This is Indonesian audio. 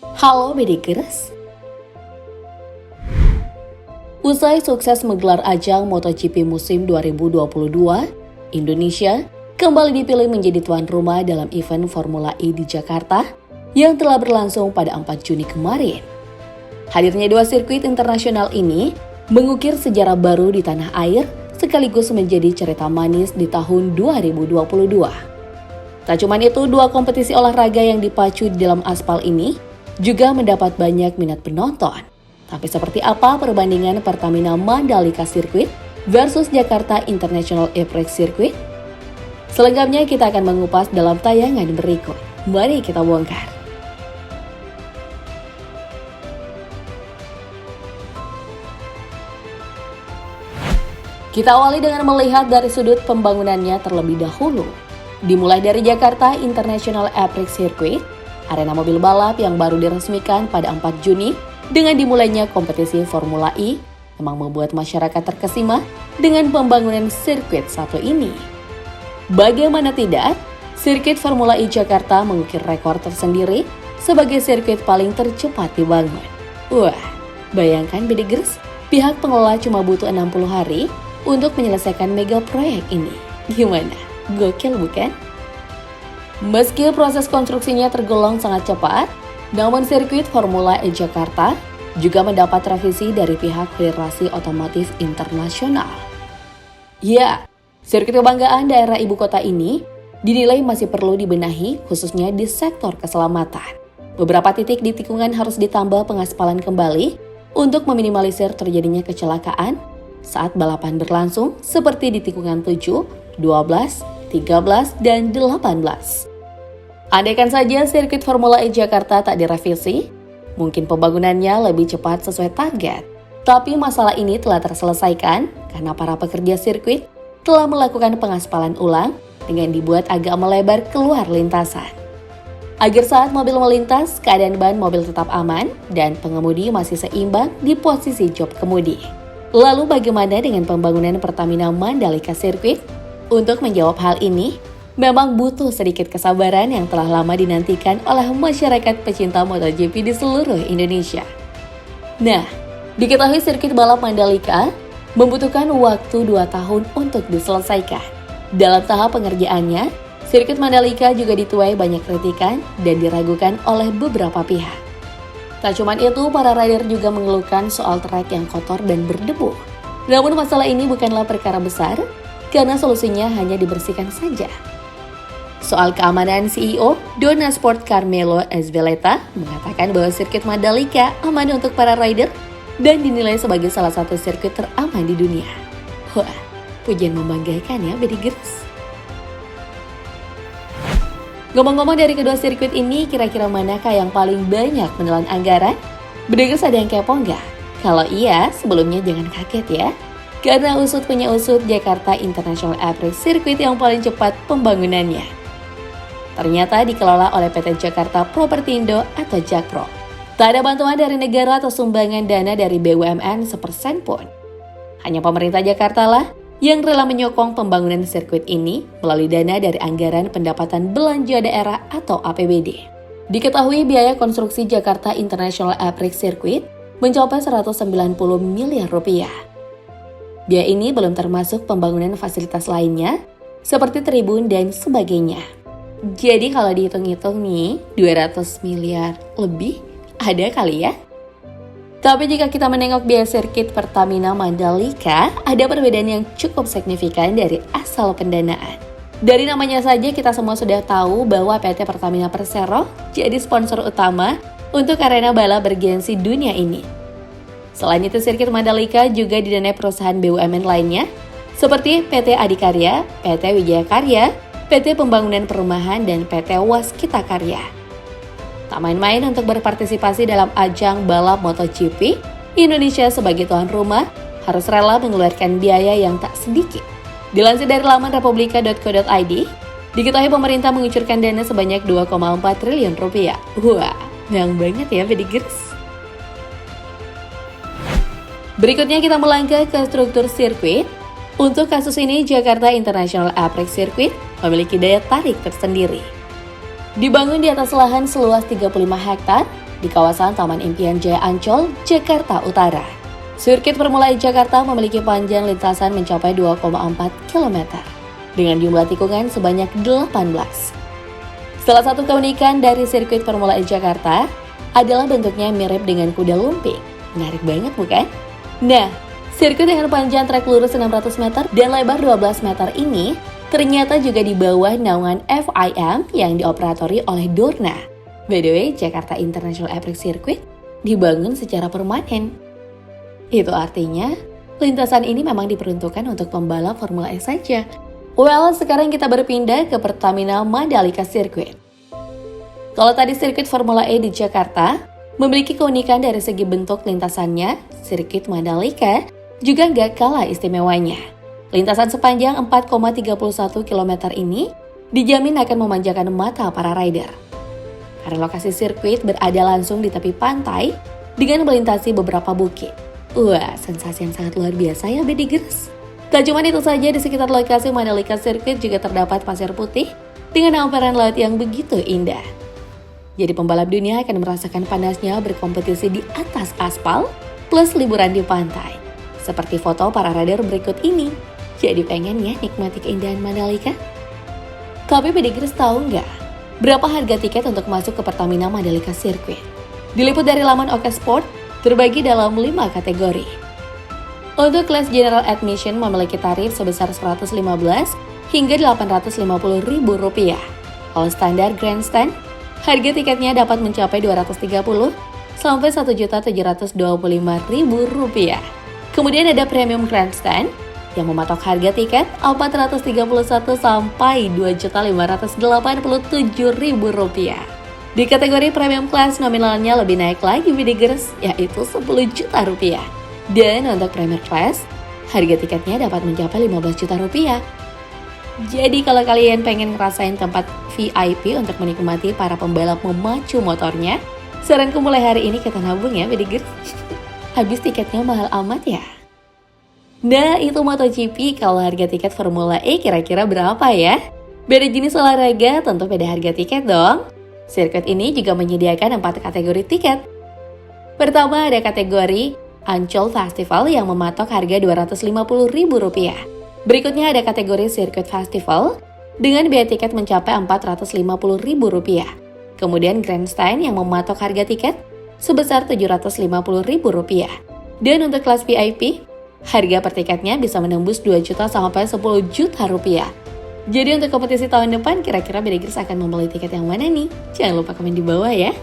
Halo Bedikers. Usai sukses menggelar ajang MotoGP musim 2022, Indonesia kembali dipilih menjadi tuan rumah dalam event Formula E di Jakarta yang telah berlangsung pada 4 Juni kemarin. Hadirnya dua sirkuit internasional ini mengukir sejarah baru di tanah air sekaligus menjadi cerita manis di tahun 2022. Tak cuma itu, dua kompetisi olahraga yang dipacu di dalam aspal ini juga mendapat banyak minat penonton. Tapi seperti apa perbandingan Pertamina Mandalika Circuit versus Jakarta International Airport Circuit? Selengkapnya kita akan mengupas dalam tayangan berikut. Mari kita bongkar. Kita awali dengan melihat dari sudut pembangunannya terlebih dahulu. Dimulai dari Jakarta International Airport Circuit, arena mobil balap yang baru diresmikan pada 4 Juni dengan dimulainya kompetisi Formula E memang membuat masyarakat terkesima dengan pembangunan sirkuit satu ini. Bagaimana tidak, sirkuit Formula E Jakarta mengukir rekor tersendiri sebagai sirkuit paling tercepat dibangun. Wah, bayangkan Bedegers, pihak pengelola cuma butuh 60 hari untuk menyelesaikan mega proyek ini. Gimana? Gokil bukan? Meski proses konstruksinya tergolong sangat cepat, namun sirkuit Formula E Jakarta juga mendapat revisi dari pihak Federasi Otomotif Internasional. Ya, sirkuit kebanggaan daerah ibu kota ini dinilai masih perlu dibenahi khususnya di sektor keselamatan. Beberapa titik di tikungan harus ditambah pengaspalan kembali untuk meminimalisir terjadinya kecelakaan saat balapan berlangsung seperti di tikungan 7, 12, 13, dan 18. Andaikan saja sirkuit Formula E Jakarta tak direvisi, mungkin pembangunannya lebih cepat sesuai target. Tapi masalah ini telah terselesaikan karena para pekerja sirkuit telah melakukan pengaspalan ulang dengan dibuat agak melebar keluar lintasan. Agar saat mobil melintas, keadaan ban mobil tetap aman dan pengemudi masih seimbang di posisi jok kemudi. Lalu bagaimana dengan pembangunan Pertamina Mandalika Circuit? Untuk menjawab hal ini, memang butuh sedikit kesabaran yang telah lama dinantikan oleh masyarakat pecinta MotoGP di seluruh Indonesia. Nah, diketahui sirkuit balap Mandalika membutuhkan waktu 2 tahun untuk diselesaikan. Dalam tahap pengerjaannya, sirkuit Mandalika juga dituai banyak kritikan dan diragukan oleh beberapa pihak. Tak cuma itu, para rider juga mengeluhkan soal trek yang kotor dan berdebu. Namun masalah ini bukanlah perkara besar, karena solusinya hanya dibersihkan saja. Soal keamanan, CEO Dorna Sport Carmelo Ezveleta mengatakan bahwa sirkuit Mandalika aman untuk para rider dan dinilai sebagai salah satu sirkuit teraman di dunia. Wah, pujian membanggakan ya, Bedegers. Ngomong-ngomong dari kedua sirkuit ini, kira-kira manakah yang paling banyak menelan anggaran? Bedegers ada yang kepo nggak? Kalau iya, sebelumnya jangan kaget ya. Karena usut punya usut, Jakarta International Airport Circuit yang paling cepat pembangunannya. Ternyata dikelola oleh PT Jakarta Propertindo atau Jakpro. Tak ada bantuan dari negara atau sumbangan dana dari BUMN sepersen pun. Hanya pemerintah Jakarta lah yang rela menyokong pembangunan sirkuit ini melalui dana dari anggaran pendapatan belanja daerah atau APBD. Diketahui biaya konstruksi Jakarta International Airport Circuit mencapai 190 miliar rupiah. Biaya ini belum termasuk pembangunan fasilitas lainnya seperti tribun dan sebagainya. Jadi kalau dihitung-hitung nih, 200 miliar lebih ada kali ya? Tapi jika kita menengok biaya sirkuit Pertamina Mandalika, ada perbedaan yang cukup signifikan dari asal pendanaan. Dari namanya saja kita semua sudah tahu bahwa PT Pertamina Persero jadi sponsor utama untuk arena balap bergengsi dunia ini. Selain itu, sirkuit Mandalika juga didanai perusahaan BUMN lainnya seperti PT Adikarya, PT Wijaya Karya, PT Pembangunan Perumahan, dan PT Waskita Karya. Tak main-main untuk berpartisipasi dalam ajang balap MotoGP, Indonesia sebagai tuan rumah harus rela mengeluarkan biaya yang tak sedikit. Dilansir dari laman republika.co.id, diketahui pemerintah mengucurkan dana sebanyak 2,4 triliun rupiah. Wah, banyak banget ya Bedegers. Berikutnya kita melangkah ke struktur sirkuit. Untuk kasus ini, Jakarta International Airport Circuit memiliki daya tarik tersendiri. Dibangun di atas lahan seluas 35 hektar di kawasan Taman Impian Jaya Ancol, Jakarta Utara. Sirkuit Formula E Jakarta memiliki panjang lintasan mencapai 2,4 km dengan jumlah tikungan sebanyak 18. Salah satu keunikan dari sirkuit Formula E Jakarta adalah bentuknya mirip dengan kuda lumping. Menarik banget bukan? Nah, sirkuit dengan panjang trek lurus 600 meter dan lebar 12 meter ini ternyata juga di bawah naungan FIM yang dioperatori oleh Dorna. By the way, Jakarta International Apex Circuit dibangun secara permanen. Itu artinya, lintasan ini memang diperuntukkan untuk pembalap Formula E saja. Well, sekarang kita berpindah ke Pertamina Mandalika Circuit. Kalau tadi sirkuit Formula E di Jakarta memiliki keunikan dari segi bentuk lintasannya, sirkuit Mandalika juga nggak kalah istimewanya. Lintasan sepanjang 4,31 km ini dijamin akan memanjakan mata para rider. Karena lokasi sirkuit berada langsung di tepi pantai dengan melintasi beberapa bukit. Wah, sensasi yang sangat luar biasa ya Bedigers. Tak cuma itu saja, di sekitar lokasi Mandalika Circuit juga terdapat pasir putih dengan hamparan laut yang begitu indah. Jadi pembalap dunia akan merasakan panasnya berkompetisi di atas aspal plus liburan di pantai. Seperti foto para rider berikut ini. Jadi pengen ya nikmati keindahan Mandalika? Tapi Bedigers tahu nggak berapa harga tiket untuk masuk ke Pertamina Mandalika Circuit? Diliput dari laman OK Sport, terbagi dalam 5 kategori. Untuk kelas General Admission memiliki tarif sebesar Rp115 hingga Rp850.000. Kalau standar Grandstand, harga tiketnya dapat mencapai Rp230 sampai Rp1.725.000. Kemudian ada Premium Grandstand yang mematok harga tiket Rp431 sampai Rp2.587.000. Di kategori Premium Class nominalnya lebih naik lagi Bedigers, yaitu Rp10 juta. Dan untuk Premier Class, harga tiketnya dapat mencapai Rp15 juta. Jadi kalau kalian pengen ngerasain tempat VIP untuk menikmati para pembalap memacu motornya, saranku mulai hari ini kita nabung ya Bedigers. Habis tiketnya mahal amat ya. Nah, itu MotoGP. Kalau harga tiket Formula E kira-kira berapa ya? Beda jenis olahraga, tentu beda harga tiket dong. Sirkuit ini juga menyediakan 4 kategori tiket. Pertama ada kategori Ancol Festival yang mematok harga Rp250.000. Berikutnya ada kategori Sirkuit Festival dengan biaya tiket mencapai Rp450.000. Kemudian Grandstand yang mematok harga tiket sebesar Rp750.000. Dan untuk kelas VIP, harga per tiketnya bisa menembus Rp2 juta sampai Rp10 juta. Jadi untuk kompetisi tahun depan, kira-kira Bedigers akan membeli tiket yang mana nih? Jangan lupa komen di bawah ya.